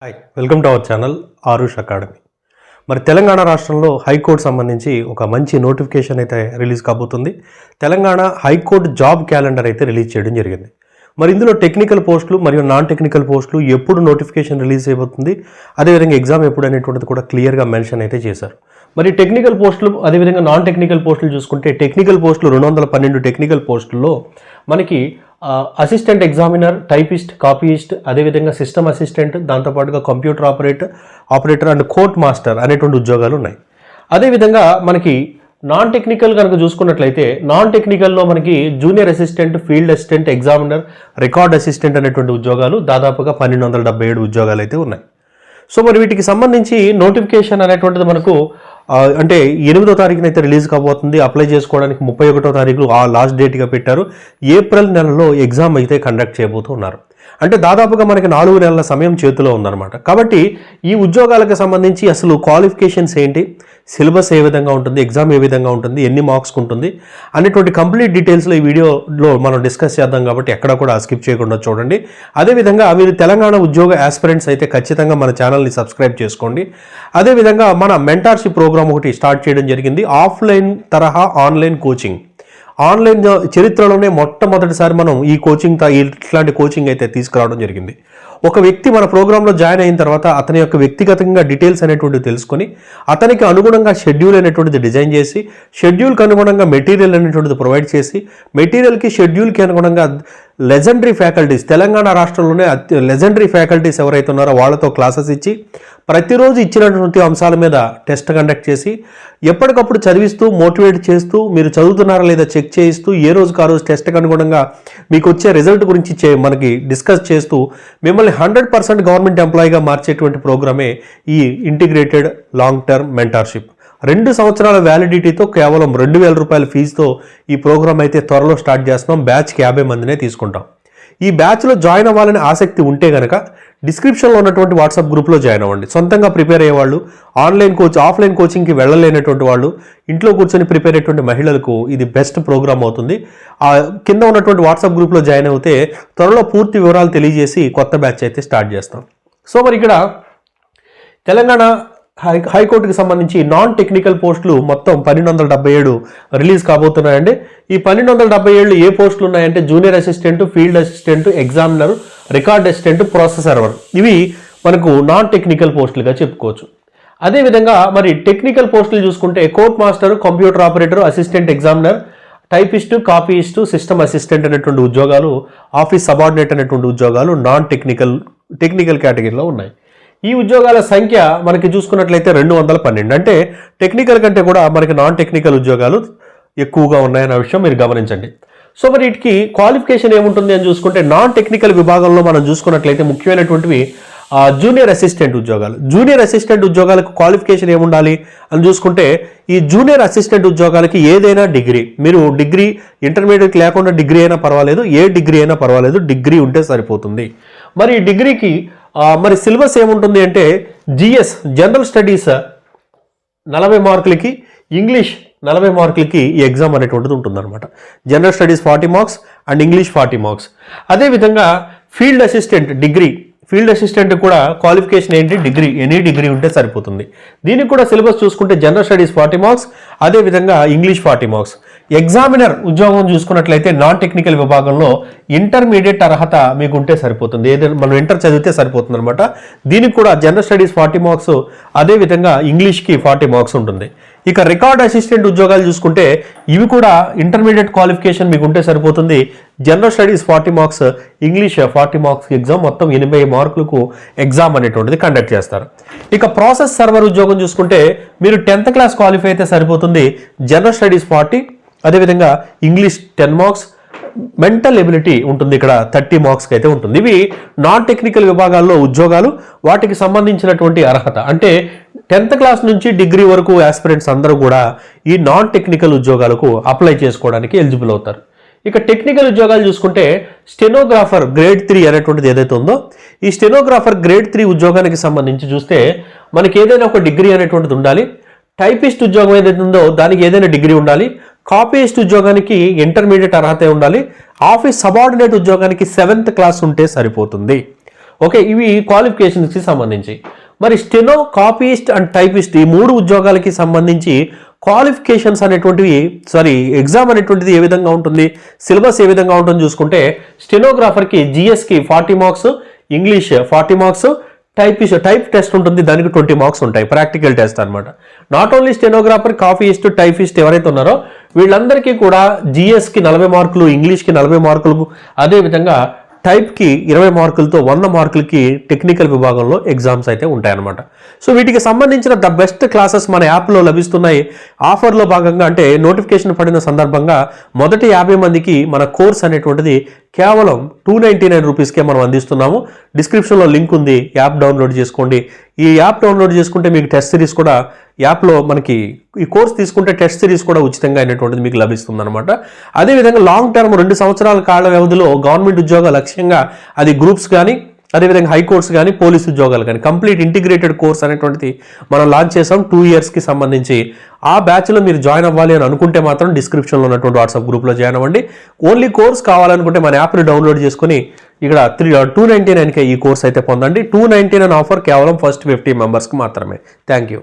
Hi welcome to our channel Aarush academy. మరి తెలంగాణ రాష్ట్రంలో high court సంబంధించి ఒక మంచి నోటిఫికేషన్ అయితే రిలీజ్ కాబోతుంది. తెలంగాణ హైకోర్టు జాబ్ క్యాలెండర్ అయితే రిలీజ్ చేయడం జరిగింది. మరి ఇందులో టెక్నికల్ పోస్టులు మరియు నాన్ టెక్నికల్ పోస్టులు ఎప్పుడు నోటిఫికేషన్ రిలీజ్ అయిపోతుంది, అదేవిధంగా ఎగ్జామ్ ఎప్పుడు అనేటువంటిది కూడా క్లియర్గా మెన్షన్ అయితే చేశారు. మరి టెక్నికల్ పోస్టులు అదేవిధంగా నాన్ టెక్నికల్ పోస్టులు చూసుకుంటే టెక్నికల్ పోస్టులు 212 టెక్నికల్ పోస్టుల్లో మనకి అసిస్టెంట్ ఎగ్జామినర్, టైపిస్ట్, కాపీయిస్ట్, అదేవిధంగా సిస్టమ్ అసిస్టెంట్, దాంతోపాటుగా computer operator and court master అనేటువంటి ఉద్యోగాలు ఉన్నాయి. అదేవిధంగా మనకి నాన్ టెక్నికల్ కనుక చూసుకున్నట్లయితే నాన్ టెక్నికల్లో మనకి junior assistant, field assistant, examiner, record assistant అనేటువంటి ఉద్యోగాలు దాదాపుగా 1277 ఉద్యోగాలు అయితే ఉన్నాయి. సో మరి వీటికి సంబంధించి నోటిఫికేషన్ అనేటువంటిది మనకు అంటే 8వ తారీఖున అయితే రిలీజ్ కాబోతుంది. అప్లై చేసుకోవడానికి 31వ తారీఖు లాస్ట్ డేట్గా పెట్టారు. ఏప్రిల్ నెలలో ఎగ్జామ్ అయితే కండక్ట్ చేయబోతున్నారు. అంటే దాదాపుగా మనకి 4 నెలల సమయం చేతిలో ఉందన్నమాట. కాబట్టి ఈ ఉద్యోగాలకు సంబంధించి అసలు క్వాలిఫికేషన్స్ ఏంటి, సిలబస్ ఏ విధంగా ఉంటుంది, ఎగ్జామ్ ఏ విధంగా ఉంటుంది, ఎన్ని మార్క్స్కి ఉంటుంది అనేటువంటి కంప్లీట్ డీటెయిల్స్లో ఈ వీడియోలో మనం డిస్కస్ చేద్దాం. కాబట్టి ఎక్కడ కూడా స్కిప్ చేయకుండా చూడండి. అదేవిధంగా మీరు తెలంగాణ ఉద్యోగ ఆస్పిరెంట్స్ అయితే ఖచ్చితంగా మన ఛానల్ని సబ్స్క్రైబ్ చేసుకోండి. అదేవిధంగా మన మెంటార్షిప్ ప్రోగ్రామ్ ఒకటి స్టార్ట్ చేయడం జరిగింది. ఆఫ్లైన్ తరహా ఆన్లైన్ కోచింగ్. ఆన్లైన్ చరిత్రలోనే మొట్టమొదటిసారి మనం ఈ కోచింగ్ ఇట్లాంటి కోచింగ్ అయితే తీసుకురావడం జరిగింది. ఒక వ్యక్తి మన ప్రోగ్రాంలో జాయిన్ అయిన తర్వాత అతని యొక్క వ్యక్తిగతంగా డీటెయిల్స్ అనేటువంటివి తెలుసుకొని అతనికి అనుగుణంగా షెడ్యూల్ అనేటువంటిది డిజైన్ చేసి, షెడ్యూల్కి అనుగుణంగా మెటీరియల్ అనేటువంటిది ప్రొవైడ్ చేసి, మెటీరియల్కి షెడ్యూల్కి అనుగుణంగా లెజెండరీ ఫ్యాకల్టీస్, తెలంగాణ రాష్ట్రంలోనే లెజెండరీ ఫ్యాకల్టీస్ ఎవరైతే ఉన్నారో వాళ్ళతో క్లాసెస్ ఇచ్చి ప్రతిరోజు ఇచ్చినటువంటి అంశాల మీద టెస్ట్ కండక్ట్ చేసి ఎప్పటికప్పుడు చదివిస్తూ మోటివేట్ చేస్తూ మీరు చదువుతున్నారా లేదా చెక్ చేయిస్తూ ఏ రోజుకు ఆ రోజు టెస్ట్కి అనుగుణంగా మీకు వచ్చే రిజల్ట్ గురించి మనకి డిస్కస్ చేస్తూ మిమ్మల్ని 100% గవర్నమెంట్ ఎంప్లాయీగా మార్చేటువంటి ప్రోగ్రామే ఈ ఇంటిగ్రేటెడ్ లాంగ్ టర్మ్ మెంటార్షిప్. 2 సంవత్సరాల వ్యాలిడిటీతో కేవలం 2000 రూపాయల ఫీజుతో ఈ ప్రోగ్రామ్ అయితే త్వరలో స్టార్ట్ చేస్తున్నాం. బ్యాచ్కి 50 మందినే తీసుకుంటాం. ఈ బ్యాచ్లో జాయిన్ అవ్వాలని ఆసక్తి ఉంటే కనుక డిస్క్రిప్షన్లో ఉన్నటువంటి వాట్సాప్ గ్రూప్లో జాయిన్ అవ్వండి. సొంతంగా ప్రిపేర్ అయ్యేవాళ్ళు, ఆఫ్లైన్ కోచింగ్కి వెళ్ళలేనటువంటి వాళ్ళు, ఇంట్లో కూర్చొని ప్రిపేర్ అయ్యేటువంటి మహిళలకు ఇది బెస్ట్ ప్రోగ్రామ్ అవుతుంది. కింద ఉన్నటువంటి వాట్సాప్ గ్రూప్లో జాయిన్ అవుతే త్వరలో పూర్తి వివరాలు తెలియజేసి కొత్త బ్యాచ్ అయితే స్టార్ట్ చేస్తాం. సో మరి ఇక్కడ తెలంగాణ హైకోర్టుకి సంబంధించి నాన్ టెక్నికల్ పోస్టులు మొత్తం 1277 రిలీజ్ కాబోతున్నాయండి. ఈ 1277 ఏ పోస్టులు ఉన్నాయంటే junior assistant, field assistant, examiner, record assistant, process server, ఇవి మనకు నాన్ టెక్నికల్ పోస్టులుగా చెప్పుకోవచ్చు. అదేవిధంగా మరి టెక్నికల్ పోస్టులు చూసుకుంటే court master, computer operator, assistant examiner, typist, copyist, system assistant అనేటువంటి ఉద్యోగాలు, ఆఫీస్ సబార్డినేట్ అనేటువంటి ఉద్యోగాలు నాన్ టెక్నికల్ కేటగిరీలో ఉన్నాయి. ఈ ఉద్యోగాల సంఖ్య మనకి చూసుకున్నట్లయితే 212. అంటే టెక్నికల్ కంటే కూడా మనకి నాన్ టెక్నికల్ ఉద్యోగాలు ఎక్కువగా ఉన్నాయన్న విషయం మీరు గమనించండి. సో మరి వీటికి క్వాలిఫికేషన్ ఏముంటుంది అని చూసుకుంటే నాన్ టెక్నికల్ విభాగంలో మనం చూసుకున్నట్లయితే ముఖ్యమైనటువంటివి జూనియర్ అసిస్టెంట్ ఉద్యోగాలు. జూనియర్ అసిస్టెంట్ ఉద్యోగాలకు క్వాలిఫికేషన్ ఏముండాలి అని చూసుకుంటే ఈ జూనియర్ అసిస్టెంట్ ఉద్యోగాలకి ఏదైనా డిగ్రీ, మీరు డిగ్రీ ఇంటర్మీడియట్ లేకుండా డిగ్రీ అయినా పర్వాలేదు, ఏ డిగ్రీ అయినా పర్వాలేదు, డిగ్రీ ఉంటే సరిపోతుంది. మరి ఈ డిగ్రీకి మరి సిలబస్ ఏముంటుంది అంటే జిఎస్ జనరల్ స్టడీస్ 40 మార్కులకి, ఇంగ్లీష్ 40 మార్కులకి ఈ ఎగ్జామ్ అనేటువంటిది ఉంటుందన్నమాట. General studies 40 marks and English 40 marks. అదేవిధంగా field assistant degree, field assistant కూడా క్వాలిఫికేషన్ ఏంటి, డిగ్రీ, ఎనీ డిగ్రీ ఉంటే సరిపోతుంది. దీనికి కూడా సిలబస్ చూసుకుంటే జనరల్ స్టడీస్ 40 మార్క్స్, అదేవిధంగా ఇంగ్లీష్ 40 మార్క్స్. ఎగ్జామినర్ ఉద్యోగం చూసుకున్నట్లయితే నాన్ టెక్నికల్ విభాగంలో ఇంటర్మీడియట్ అర్హత మీకు ఉంటే సరిపోతుంది. ఏదైనా మనం ఇంటర్ చదివితే సరిపోతుంది అనమాట. దీనికి కూడా జనరల్ స్టడీస్ 40 మార్క్స్, అదేవిధంగా ఇంగ్లీష్కి 40 మార్క్స్ ఉంటుంది. ఇక రికార్డ్ అసిస్టెంట్ ఉద్యోగాలు చూసుకుంటే ఇవి కూడా ఇంటర్మీడియట్ క్వాలిఫికేషన్ మీకు ఉంటే సరిపోతుంది. General studies 40 marks, English 40 marks exam, మొత్తం 80 మార్కులకు ఎగ్జామ్ అనేటువంటిది కండక్ట్ చేస్తారు. ఇక ప్రాసెస్ సర్వర్ ఉద్యోగం చూసుకుంటే మీరు 10th క్లాస్ క్వాలిఫై అయితే సరిపోతుంది. జనరల్ స్టడీస్ 40, అదేవిధంగా ఇంగ్లీష్ 10 మార్క్స్, మెంటల్ ఎబిలిటీ ఉంటుంది ఇక్కడ 30 మార్క్స్కి అయితే ఉంటుంది. ఇవి నాన్ టెక్నికల్ విభాగాల్లో ఉద్యోగాలు, వాటికి సంబంధించినటువంటి అర్హత. అంటే 10th క్లాస్ నుంచి డిగ్రీ వరకు ఆస్పిరెంట్స్ అందరూ కూడా ఈ నాన్ టెక్నికల్ ఉద్యోగాలకు అప్లై చేసుకోవడానికి ఎలిజిబుల్ అవుతారు. ఇక టెక్నికల్ ఉద్యోగాలు చూసుకుంటే స్టెనోగ్రాఫర్ గ్రేడ్ 3 అనేటువంటిది ఏదైతే ఉందో ఈ స్టెనోగ్రాఫర్ గ్రేడ్ 3 ఉద్యోగానికి సంబంధించి చూస్తే మనకి ఏదైనా ఒక డిగ్రీ అనేటువంటిది ఉండాలి. టైపిస్ట్ ఉద్యోగం ఏదైతే ఉందో దానికి ఏదైనా డిగ్రీ ఉండాలి. కాపీయిస్ట్ ఉద్యోగానికి ఇంటర్మీడియట్ అర్హత ఉండాలి. ఆఫీస్ సబార్డినేట్ ఉద్యోగానికి 7th క్లాస్ ఉంటే సరిపోతుంది. ఓకే, ఇవి క్వాలిఫికేషన్స్కి సంబంధించి. మరి స్టెనో, కాపీయిస్ట్ అండ్ టైపిస్ట్ ఈ 3 ఉద్యోగాలకి సంబంధించి క్వాలిఫికేషన్స్ అనేటువంటివి ఎగ్జామ్ అనేటువంటిది ఏ విధంగా ఉంటుంది, సిలబస్ ఏ విధంగా ఉంటుంది చూసుకుంటే స్టెనోగ్రాఫర్కి జిఎస్కి 40 marks, English 40 marks, type test ఉంటుంది, దానికి 20 మార్క్స్ ఉంటాయి, ప్రాక్టికల్ టెస్ట్ అనమాట. Not only stenographer, copyist, typist ఎవరైతే ఉన్నారో వీళ్ళందరికీ కూడా జిఎస్కి 40 మార్కులు, ఇంగ్లీష్కి 40 మార్కులు, అదేవిధంగా టైప్కి 20 మార్కులతో 100 మార్కులకి టెక్నికల్ విభాగంలో ఎగ్జామ్స్ అయితే ఉంటాయన్నమాట. సో వీటికి సంబంధించిన ద బెస్ట్ క్లాసెస్ మన యాప్లో లభిస్తున్నాయి. ఆఫర్లో భాగంగా అంటే నోటిఫికేషన్ పడిన సందర్భంగా మొదటి 50 మందికి మన కోర్స్ అనేటువంటిది కేవలం 299 రూపీస్కే మనం అందిస్తున్నాము. డిస్క్రిప్షన్లో లింక్ ఉంది, యాప్ డౌన్లోడ్ చేసుకోండి. ఈ యాప్ డౌన్లోడ్ చేసుకుంటే మీకు టెస్ట్ సిరీస్ కూడా యాప్లో మనకి ఈ కోర్స్ తీసుకుంటే టెస్ట్ సిరీస్ కూడా ఉచితంగా అయినటువంటిది మీకు లభిస్తుంది అనమాట. అదేవిధంగా లాంగ్ టర్మ్ 2 సంవత్సరాల కాల వ్యవధిలో గవర్నమెంట్ ఉద్యోగాలు లక్ష్యంగా అది గ్రూప్స్ కానీ అదేవిధంగా హైకోర్ట్స్ కానీ పోలీసు ఉద్యోగాలు కానీ కంప్లీట్ ఇంటిగ్రేటెడ్ కోర్స్ అనేటువంటిది మనం లాంచ్ చేసాం 2 ఇయర్స్కి సంబంధించి. ఆ బ్యాచ్లో మీరు జాయిన్ అవ్వాలి అని అనుకుంటే మాత్రం డిస్క్రిప్షన్లో ఉన్నటువంటి వాట్సాప్ గ్రూప్లో జాయిన్ అవ్వండి. ఓన్లీ కోర్స్ కావాలనుకుంటే మన యాప్ని డౌన్లోడ్ చేసుకుని ఇక్కడ 299కే ఈ కోర్స్ అయితే పొందండి. 299 ఆఫర్ కేవలం ఫస్ట్ 50 మెంబర్స్కి మాత్రమే. Thank you.